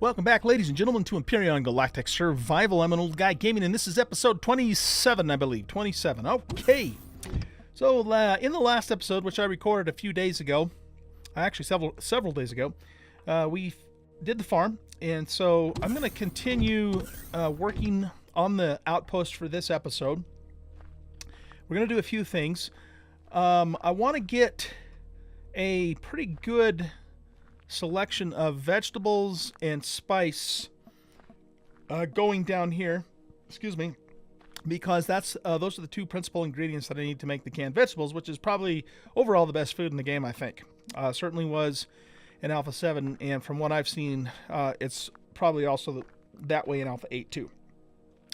Welcome back, ladies and gentlemen, to Empyrion Galactic Survival. I'm an Oldguy Gaming, and this is episode 27, I believe. 27. Okay. So, in the last episode, which I recorded a few days ago, actually several days ago, we did the farm, and so I'm going to continue working on the outpost for this episode. We're going to do a few things. I want to get a pretty good selection of vegetables and spice going down here, excuse me, because that's those are the two principal ingredients that I need to make the canned vegetables, which is probably overall the best food in the game, I think. Certainly was in Alpha 7, and from what I've seen, it's probably also that way in Alpha 8 too.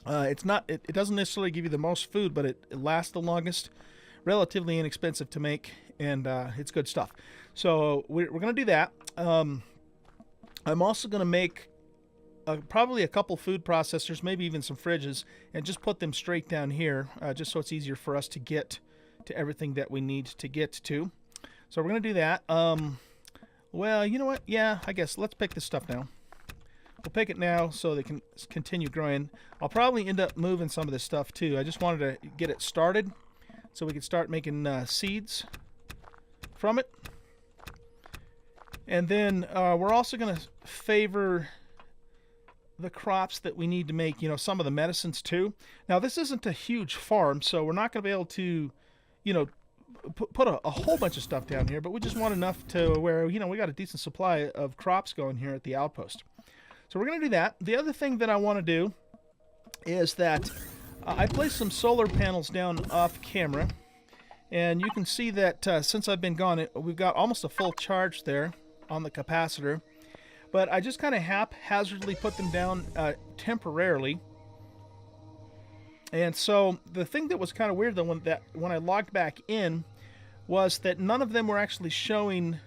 It doesn't necessarily give you the most food, but it lasts the longest, relatively inexpensive to make, and it's good stuff. So we're going to do that. I'm also going to make probably a couple food processors, maybe even some fridges, and just put them straight down here, just so it's easier for us to get to everything that we need to get to. So we're going to do that. Well, you know what? Yeah, I guess let's pick this stuff now. We'll pick it now so they can continue growing. I'll probably end up moving some of this stuff too. I just wanted to get it started so we can start making seeds from it. And then we're also going to favor the crops that we need to make, some of the medicines too. Now, this isn't a huge farm, so we're not going to be able to, put a whole bunch of stuff down here, but we just want enough to where, we got a decent supply of crops going here at the outpost. So we're going to do that. The other thing that I want to do is that I placed some solar panels down off camera, and you can see that since I've been gone, we've got almost a full charge there on the capacitor, but I just kind of haphazardly put them down temporarily. And so the thing that was kind of weird though, when I logged back in, was that none of them were actually showing,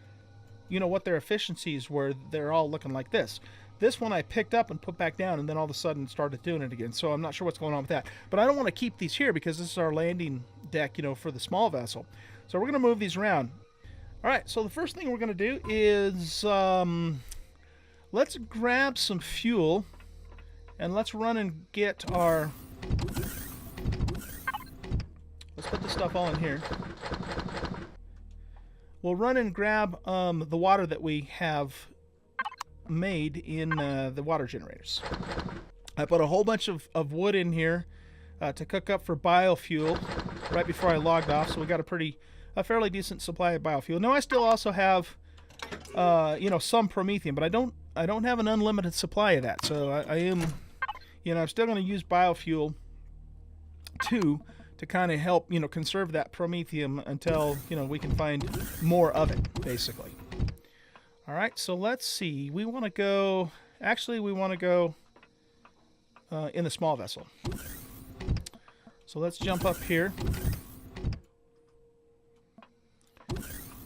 what their efficiencies were. They're all looking like this. This one I picked up and put back down, and then all of a sudden started doing it again. So I'm not sure what's going on with that. But I don't want to keep these here because this is our landing deck, for the small vessel. So we're going to move these around. All right, so the first thing we're going to do is let's grab some fuel, and let's run and get our... Let's put this stuff all in here. We'll run and grab the water that we have made in the water generators. I put a whole bunch of wood in here to cook up for biofuel right before I logged off, so we got a fairly decent supply of biofuel. Now I still also have some promethium, but I don't have an unlimited supply of that, so I am I'm still going to use biofuel too to kind of help conserve that promethium until we can find more of it, basically. All right, so let's see. We want to go in the small vessel. So let's jump up here.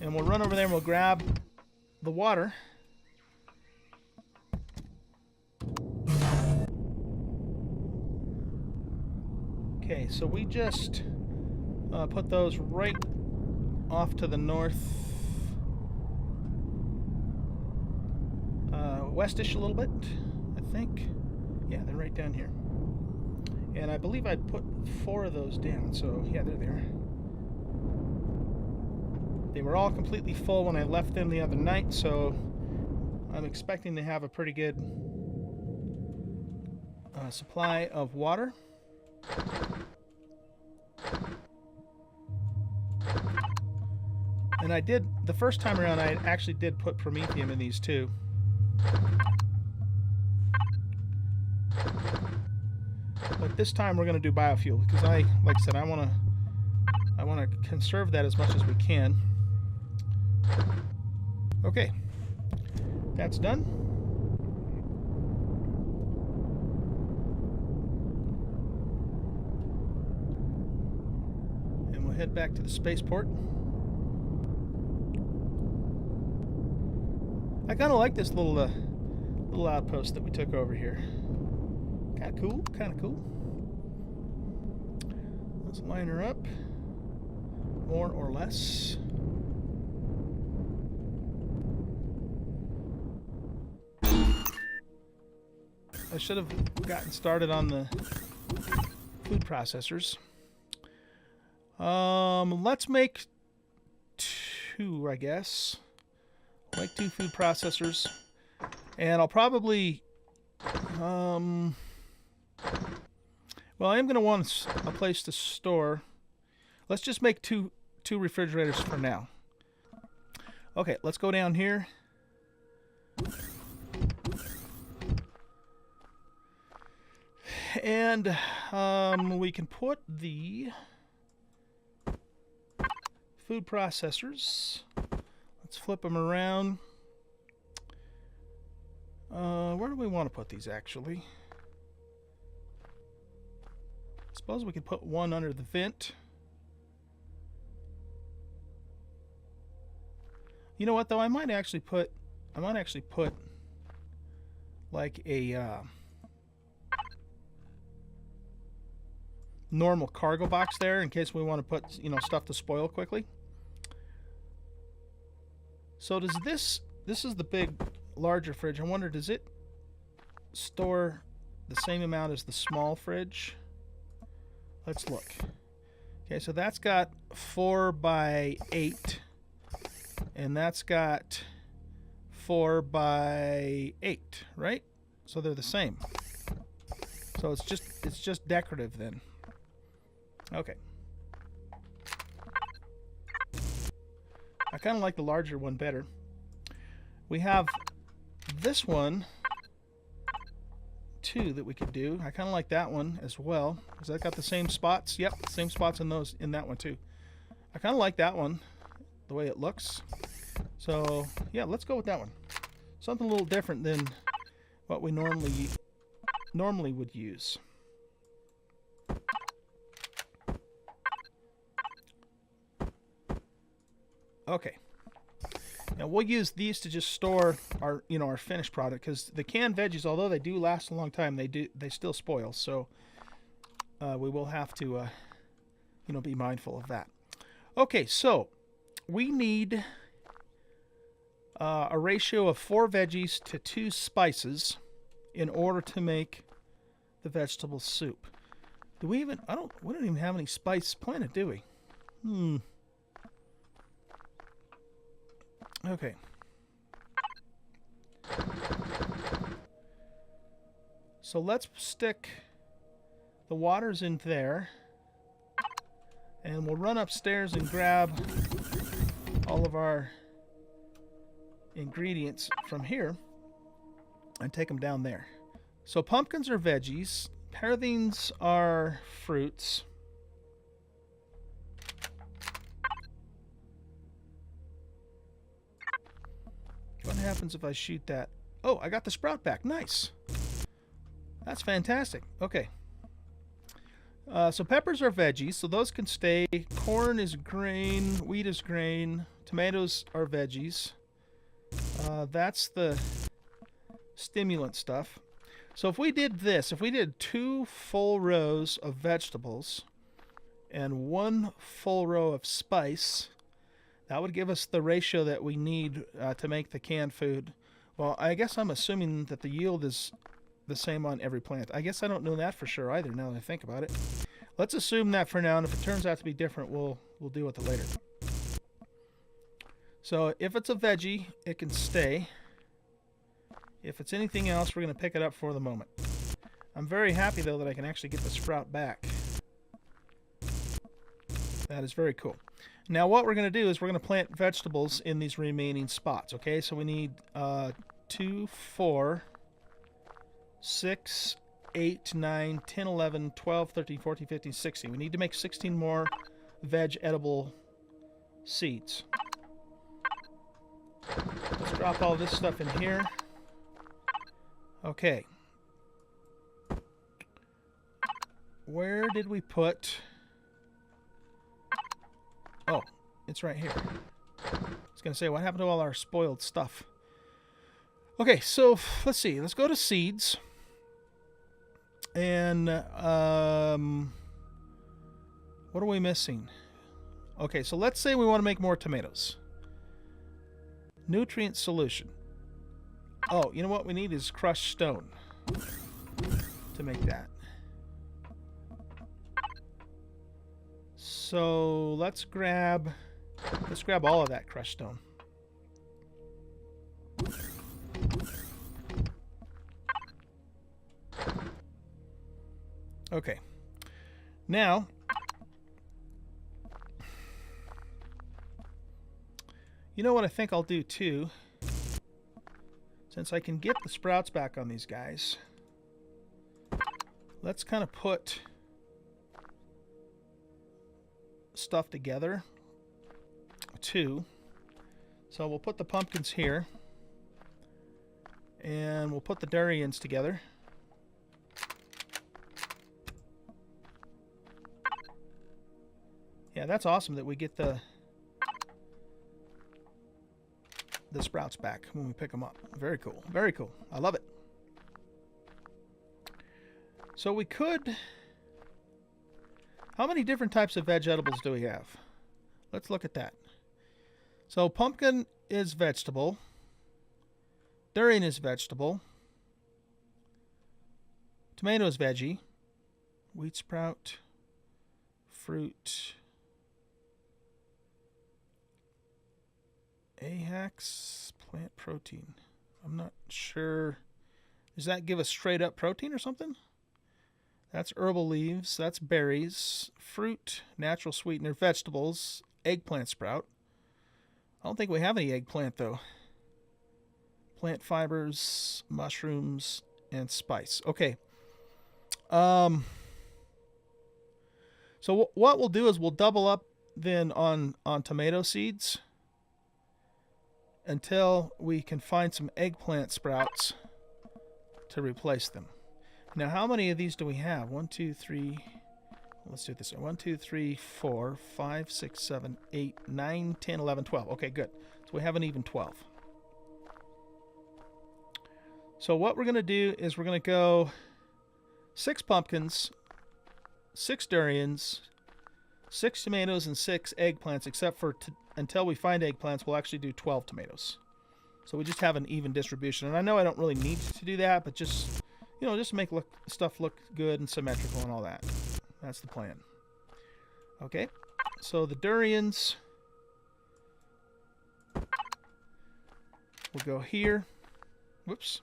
And we'll run over there and we'll grab the water. Okay, so we just put those right off to the north. Westish a little bit, I think. Yeah, they're right down here. And I believe I put 4 of those down, so yeah, they're there. They were all completely full when I left them the other night, so I'm expecting to have a pretty good supply of water. And I did, the first time around, I actually did put promethium in these too. But this time we're going to do biofuel because like I said, I want to conserve that as much as we can. Okay, that's done. And we'll head back to the spaceport. I kind of like this little outpost that we took over here. Kind of cool. Let's line her up, more or less. I should have gotten started on the food processors. Let's make 2, I guess. Make 2 food processors. And I'll probably... well, I am going to want a place to store. Let's just make two refrigerators for now. Okay, let's go down here. And we can put the food processors. Let's flip them around. Where do we want to put these, actually? I suppose we could put one under the vent. You know what, though? I might actually put like a normal cargo box there in case we want to put, stuff to spoil quickly. So does this is the big, larger fridge. I wonder, does it store the same amount as the small fridge? Let's look. Okay, so that's got 4 by 8, and that's got 4 by 8, right? So they're the same. So it's just decorative then. Okay. I kind of like the larger one better. We have this one too that we could do. I kind of like that one as well. Has that got the same spots? Yep, same spots in that one too. I kind of like that one, the way it looks. So yeah, let's go with that one. Something a little different than what we normally would use. Okay. Now we'll use these to just store our finished product, because the canned veggies, although they do last a long time, they still spoil. So we will have to be mindful of that. Okay, so we need a ratio of 4 veggies to 2 spices in order to make the vegetable soup. Do we even? We don't even have any spice planted, do we? Okay. So let's stick the waters in there, and we'll run upstairs and grab all of our ingredients from here and take them down there. So pumpkins are veggies, parathines are fruits. What happens if I shoot that? Oh, I got the sprout back. Nice. That's fantastic. Okay. So peppers are veggies, so those can stay. Corn is grain. Wheat is grain. Tomatoes are veggies. That's the stimulant stuff. So if we did this, if we did 2 full rows of vegetables and 1 full row of spice, that would give us the ratio that we need to make the canned food. Well, I guess I'm assuming that the yield is the same on every plant. I guess I don't know that for sure either, now that I think about it. Let's assume that for now, and if it turns out to be different, we'll deal with it later. So if it's a veggie, it can stay. If it's anything else, we're going to pick it up for the moment. I'm very happy, though, that I can actually get the sprout back. That is very cool. Now what we're going to do is we're going to plant vegetables in these remaining spots, okay? So we need 2, 4, 6, 8, 9, 10, 11, 12, 13, 14, 15, 16. We need to make 16 more veg edible seeds. Let's drop all this stuff in here. Okay. Where did we put... Oh, it's right here. I was going to say, what happened to all our spoiled stuff? Okay, so let's see. Let's go to seeds. And what are we missing? Okay, so let's say we want to make more tomatoes. Nutrient solution. Oh, you know what we need is crushed stone. to make that. So let's grab all of that crushed stone. Okay. Now, you know what I think I'll do too? Since I can get the sprouts back on these guys, let's kind of put stuff together too. So we'll put the pumpkins here, and we'll put the durians together. Yeah, that's awesome that we get the sprouts back when we pick them up. Very cool. Very cool. I love it. So we could... How many different types of veg edibles do we have? Let's look at that. So pumpkin is vegetable. Durian is vegetable. Tomato is veggie. Wheat sprout. Fruit. Ahax, plant protein. I'm not sure. Does that give us straight up protein or something? That's herbal leaves. That's berries. Fruit, natural sweetener, vegetables, eggplant sprout. I don't think we have any eggplant though. Plant fibers, mushrooms, and spice. Okay. So what we'll do is we'll double up then on tomato seeds until we can find some eggplant sprouts to replace them. Now, how many of these do we have? 1, 2, 3. Let's do it this way. 1, 2, 3, 4, 5, 6, 7, 8, 9, 10, 11, 12. Okay, good. So we have an even 12. So what we're going to do is we're going to go 6 pumpkins, 6 durians, 6 tomatoes, and 6 eggplants, except for until we find eggplants, we'll actually do 12 tomatoes. So we just have an even distribution. And I know I don't really need to do that, but just, you know, just to make stuff look good and symmetrical and all that. That's the plan. Okay, so the durians will go here. Whoops.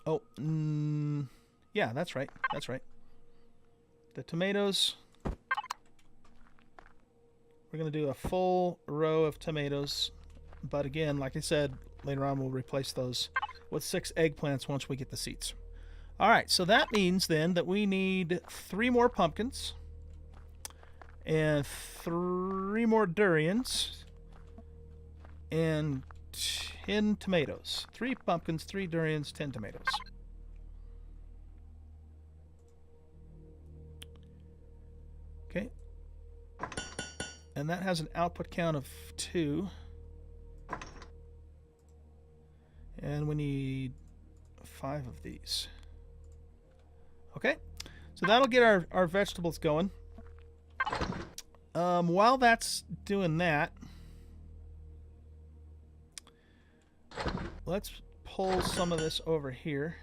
Oh, yeah, that's right. That's right. The tomatoes, we're going to do a full row of tomatoes. But again, like I said, later on we'll replace those with 6 eggplants once we get the seeds. All right, so that means then that we need 3 more pumpkins and 3 more durians and 10 tomatoes. 3 pumpkins, 3 durians, 10 tomatoes. Okay. And that has an output count of 2. And we need 5 of these. Okay. So that'll get our vegetables going. While that's doing that, let's pull some of this over here.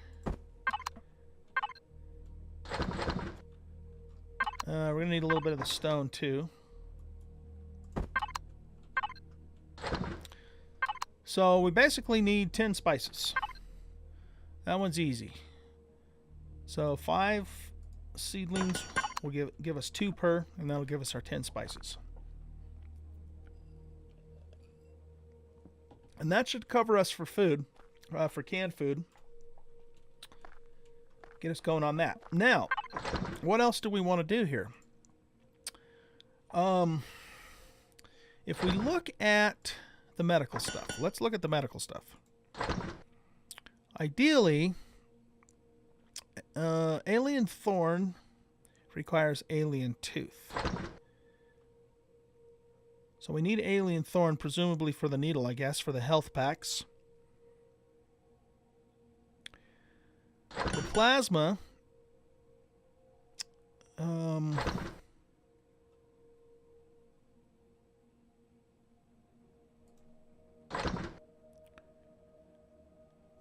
We're going to need a little bit of the stone too. So we basically need 10 spices. That one's easy. So 5 seedlings will give us 2 per, and that'll give us our 10 spices. And that should cover us for food, for canned food. Get us going on that. Now, what else do we want to do here? If we look at the medical stuff, let's look at the medical stuff. Ideally, alien thorn requires alien tooth. So we need alien thorn, presumably for the needle, I guess, for the health packs. The plasma,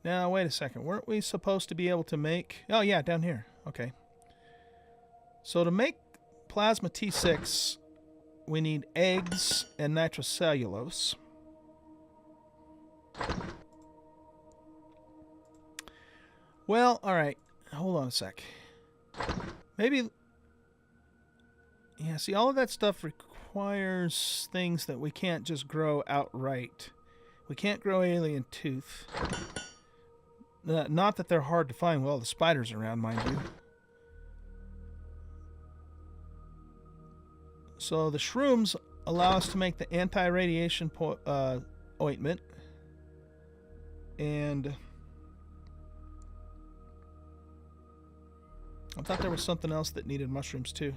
Now, wait a second. Weren't we supposed to be able to make... Oh, yeah, down here. Okay. So to make plasma T6, we need eggs and nitrocellulose. Well, all right. Hold on a sec. Maybe... Yeah, see, all of that stuff requires things that we can't just grow outright. We can't grow alien tooth. Not that they're hard to find. Well, the spiders around, mind you. So the shrooms allow us to make the anti-radiation ointment. And I thought there was something else that needed mushrooms too.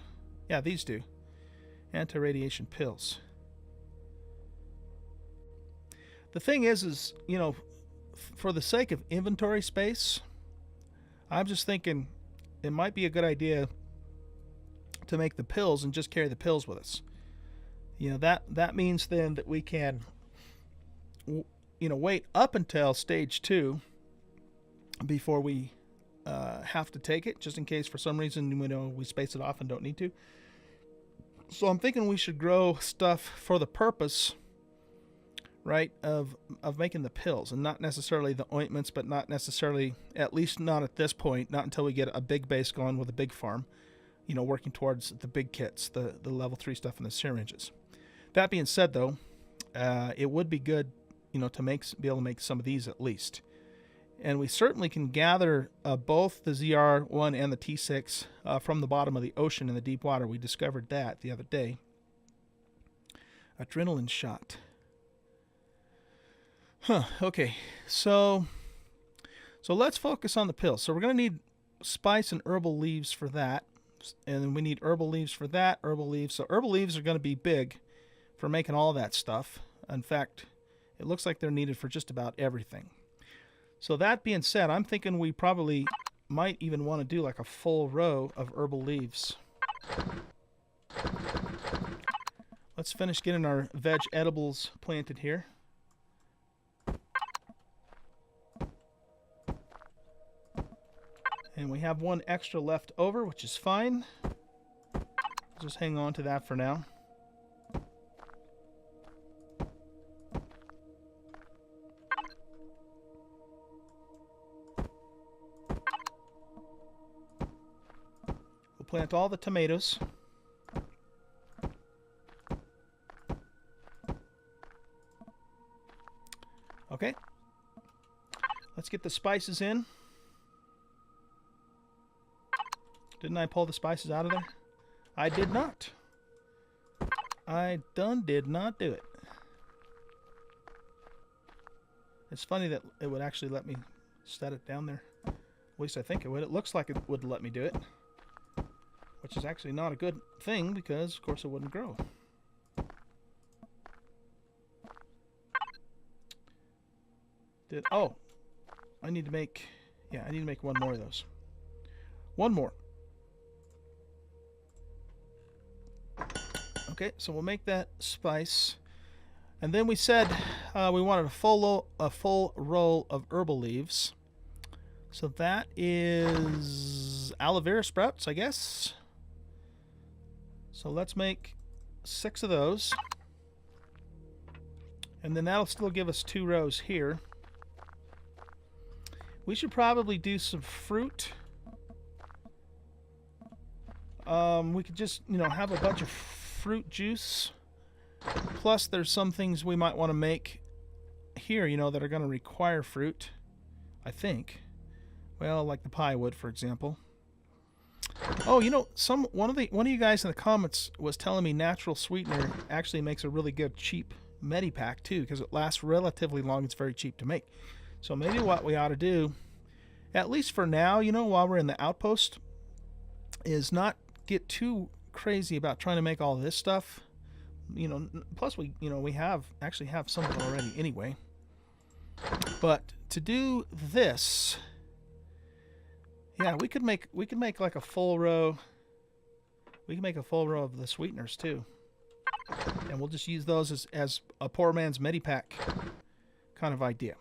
Yeah, these do. Anti-radiation pills. The thing is, you know, for the sake of inventory space, I'm just thinking it might be a good idea to make the pills and just carry the pills with us. You know, that means then that we can, you know, wait up until stage 2 before we have to take it, just in case for some reason, you know, we space it off and don't need to. So I'm thinking we should grow stuff for the purpose, right, of making the pills, and not necessarily the ointments, but not necessarily, at least not at this point, not until we get a big base going with a big farm, you know, working towards the big kits, the level 3 stuff and the syringes. That being said, though, it would be good, you know, to be able to make some of these at least. And we certainly can gather both the ZR1 and the T6 from the bottom of the ocean in the deep water. We discovered that the other day. Adrenaline shot. Huh, okay. So let's focus on the pills. So we're going to need spice and herbal leaves for that. And then we need herbal leaves for that, herbal leaves. So herbal leaves are going to be big for making all that stuff. In fact, it looks like they're needed for just about everything. So that being said, I'm thinking we probably might even want to do like a full row of herbal leaves. Let's finish getting our veg edibles planted here. And we have one extra left over, which is fine. Just hang on to that for now. We'll plant all the tomatoes. Okay. Let's get the spices in. Didn't I pull the spices out of there? I did not. I did not do it. It's funny that it would actually let me set it down there. At least I think it would. It looks like it would let me do it. Which is actually not a good thing because, of course, it wouldn't grow. Oh, I need to make one more of those. One more. Okay, so we'll make that spice. And then we said we wanted a full roll of herbal leaves. So that is aloe vera sprouts, I guess. So let's make 6 of those. And then that'll still give us 2 rows here. We should probably do some fruit. We could just, you know, have a bunch of fruit juice. Plus, there's some things we might want to make here, you know, that are going to require fruit, I think. Well, like the pie would, for example. Oh, you know, one of you guys in the comments was telling me natural sweetener actually makes a really good cheap Medipack too, because it lasts relatively long. It's very cheap to make. So maybe what we ought to do, at least for now, you know, while we're in the outpost, is not get too crazy about trying to make all this stuff. You know, plus we actually have some of it already anyway. But to do this, yeah, we could make like a full row. We can make a full row of the sweeteners too, and we'll just use those as a poor man's Medipack kind of idea.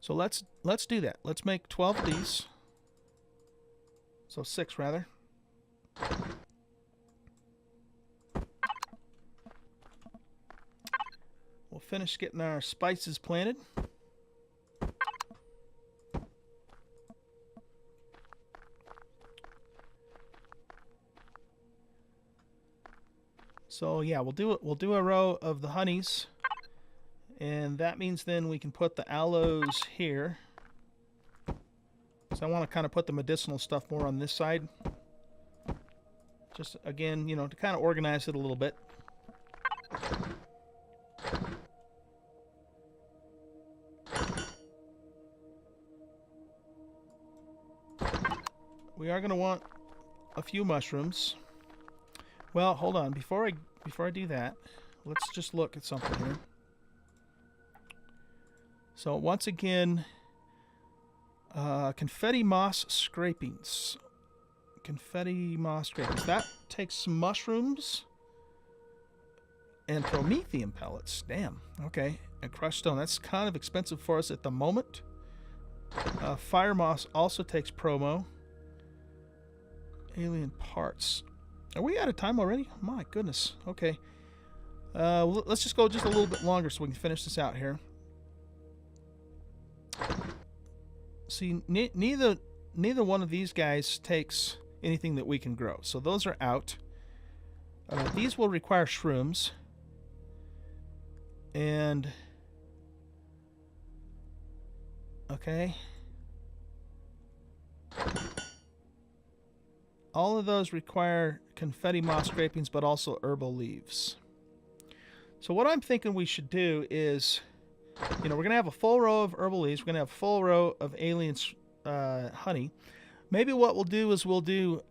So let's do that. Let's make 12 of these. So 6 rather. We'll finish getting our spices planted. So yeah, we'll do a row of the honeys, and that means then we can put the aloes here. So I want to kind of put the medicinal stuff more on this side. Just again, you know, to kind of organize it a little bit. We are going to want a few mushrooms. Well, hold on. Before I do that, let's just look at something here. So once again, confetti moss scrapings. Confetti moss scrapings. That takes some mushrooms and promethium pellets. Damn. Okay. And crushed stone. That's kind of expensive for us at the moment. Fire moss also takes promo. Alien parts. Are we out of time already? My goodness. Okay. Let's just go just a little bit longer so we can finish this out here. See, neither one of these guys takes anything that we can grow. So those are out. These will require shrooms. And... okay. All of those require confetti moss scrapings, but also herbal leaves. So what I'm thinking we should do is, you know, we're going to have a full row of herbal leaves. We're going to have a full row of alien honey. Maybe what we'll do is we'll do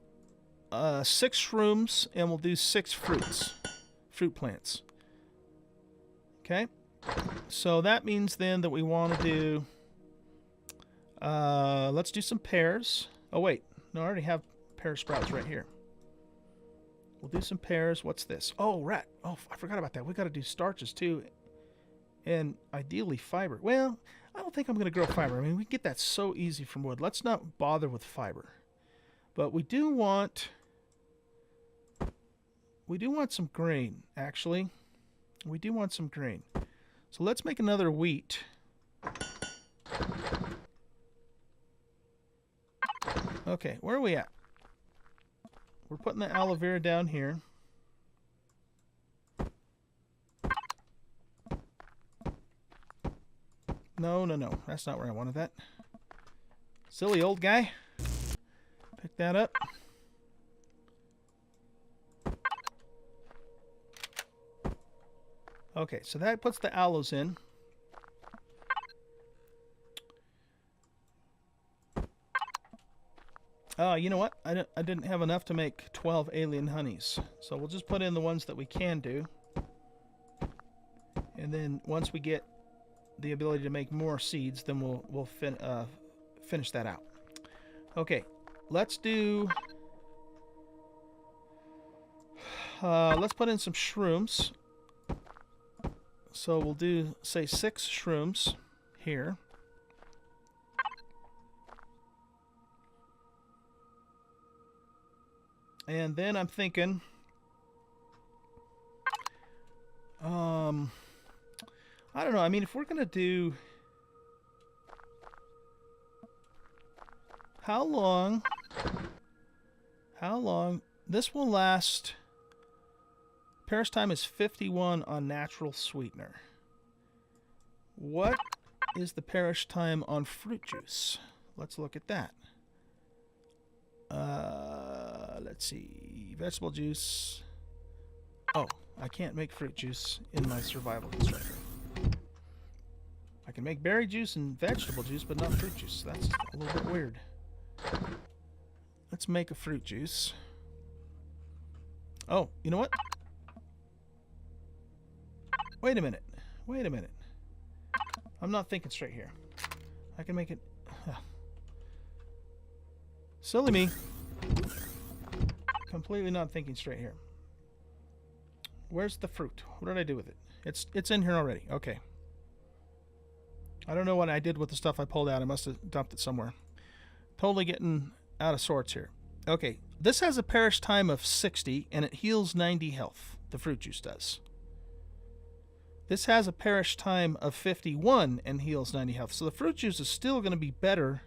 6 shrooms, and we'll do 6 fruit plants. Okay? So that means then that we want to do, let's do some pears. Oh, wait. No, I already have pear sprouts right here. We'll do some pears. What's this? Oh, rat. Oh, I forgot about that. We got to do starches too, and ideally fiber. Well, I don't think I'm going to grow fiber. I mean, we can get that so easy from wood. Let's not bother with fiber. But we do want some grain, actually. We do want some grain. So let's make another wheat. Okay, where are we at? We're putting the aloe vera down here. No. That's not where I wanted that. Silly old guy. Pick that up. Okay, so that puts the aloes in. You know what? I didn't have enough to make 12 alien honeys. So we'll just put in the ones that we can do. And then once we get the ability to make more seeds, then we'll finish that out. Okay, let's do... let's put in some shrooms. So we'll do, say, 6 shrooms here. And then I'm thinking, I don't know. I mean, if we're going to do, how long, this will last, Paris time is 51 on natural sweetener. What is the Paris time on fruit juice? Let's look at that. Let's see. Vegetable juice. Oh, I can't make fruit juice in my survival constructor. I can make berry juice and vegetable juice, but not fruit juice. That's a little bit weird. Let's make a fruit juice. Oh, you know what? Wait a minute. I'm not thinking straight here. I can make it... Silly me. Completely not thinking straight here. Where's the fruit? What did I do with it? It's in here already. Okay. I don't know what I did with the stuff I pulled out. I must have dumped it somewhere. Totally getting out of sorts here. Okay, this has a perish time of 60, and it heals 90 health. The fruit juice does. This has a perish time of 51 and heals 90 health. So the fruit juice is still going to be better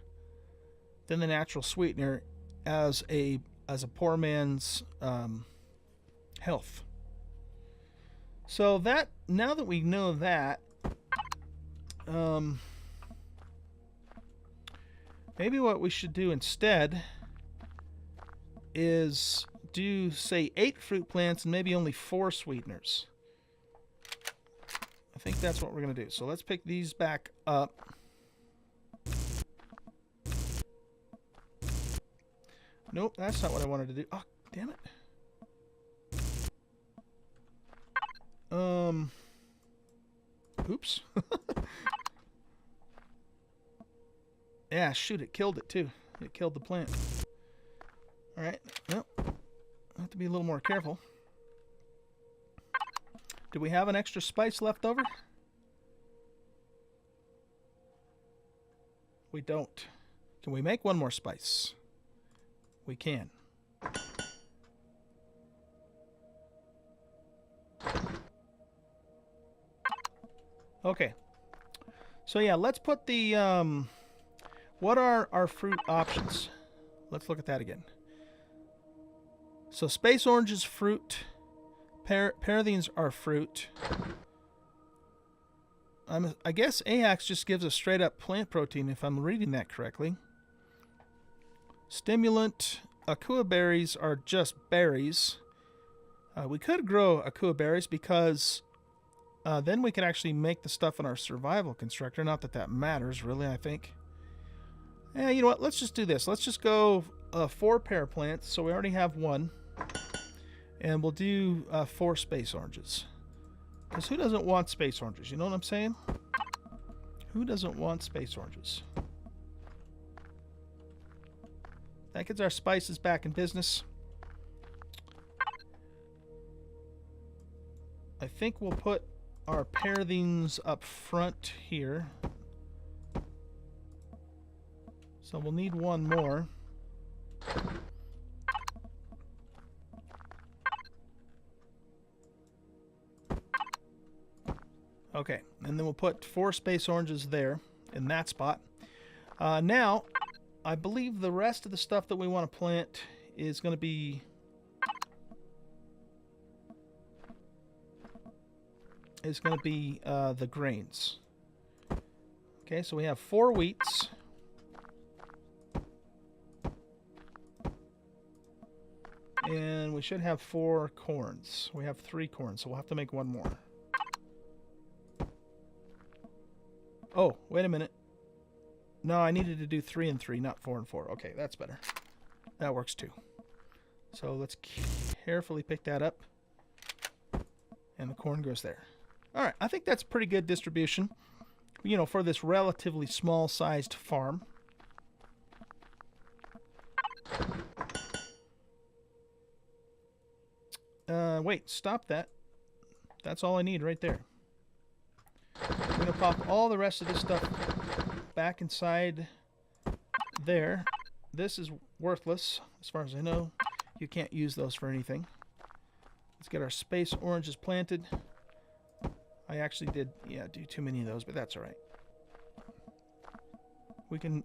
than the natural sweetener as a poor man's health. So that, now that we know that, maybe what we should do instead is do, say, 8 fruit plants and maybe only 4 sweeteners. I think that's what we're going to do. So let's pick these back up. Nope, that's not what I wanted to do. Oh, damn it. Oops. Yeah, shoot, it killed it too. It killed the plant. Alright, well, I have to be a little more careful. Do we have an extra spice left over? We don't. Can we make one more spice? We can. Okay. So yeah, let's put the what are our fruit options? Let's look at that again. So space orange is fruit. Parathines are fruit. I guess Ajax just gives us straight up plant protein if I'm reading that correctly. Stimulant. Akua berries are just berries. We could grow Akua berries because then we could actually make the stuff in our survival constructor. Not that that matters, really, I think. Yeah, you know what? Let's just do this. Let's just go 4 pear plants. So we already have 1. And we'll do 4 space oranges. Because who doesn't want space oranges? You know what I'm saying? Who doesn't want space oranges? That gets our spices back in business. I think we'll put our parathines up front here. So we'll need 1 more. Okay, and then we'll put 4 space oranges there in that spot. Now, I believe the rest of the stuff that we want to plant is going to be the grains. Okay, so we have 4 wheats. And we should have 4 corns. We have 3 corns, so we'll have to make 1 more. Oh, wait a minute. No, I needed to do 3 and 3, not 4 and 4. Okay, that's better. That works too. So let's carefully pick that up. And the corn goes there. Alright, I think that's pretty good distribution, you know, for this relatively small-sized farm. Wait, stop that. That's all I need right there. I'm going to pop all the rest of this stuff back inside there. This is worthless, as far as I know. You can't use those for anything. Let's get our space oranges planted. I actually did, do too many of those, but that's all right.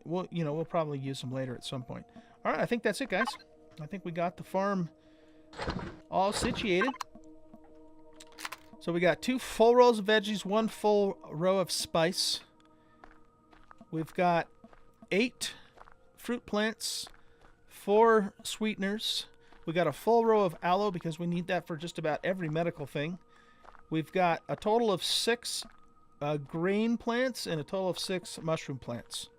We'll probably use them later at some point. All right, I think that's it, guys. I think we got the farm all situated. So we got 2 full rows of veggies, 1 full row of spice. We've got 8 fruit plants, 4 sweeteners. We got a full row of aloe because we need that for just about every medical thing. We've got a total of 6 grain plants and a total of 6 mushroom plants.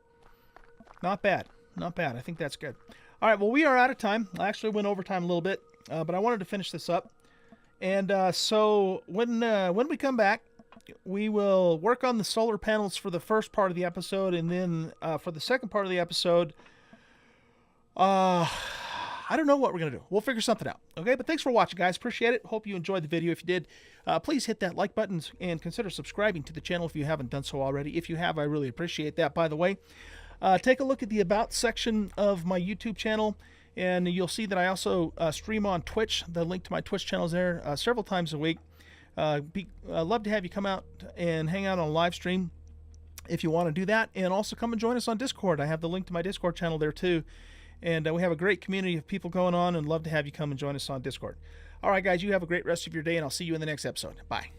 Not bad. Not bad. I think that's good. All right, well, we are out of time. I actually went over time a little bit, but I wanted to finish this up. And so when we come back, we will work on the solar panels for the first part of the episode, and then for the second part of the episode, I don't know what we're going to do. We'll figure something out. Okay, but thanks for watching, guys. Appreciate it. Hope you enjoyed the video. If you did, please hit that like button and consider subscribing to the channel if you haven't done so already. If you have, I really appreciate that, by the way. Take a look at the About section of my YouTube channel, and you'll see that I also stream on Twitch. The link to my Twitch channel is there several times a week. I'd love to have you come out and hang out on a live stream if you want to do that, and also come and join us on Discord. I have the link to my Discord channel there too, and we have a great community of people going on, and love to have you come and join us on Discord. All right, guys, you have a great rest of your day, and I'll see you in the next episode. Bye.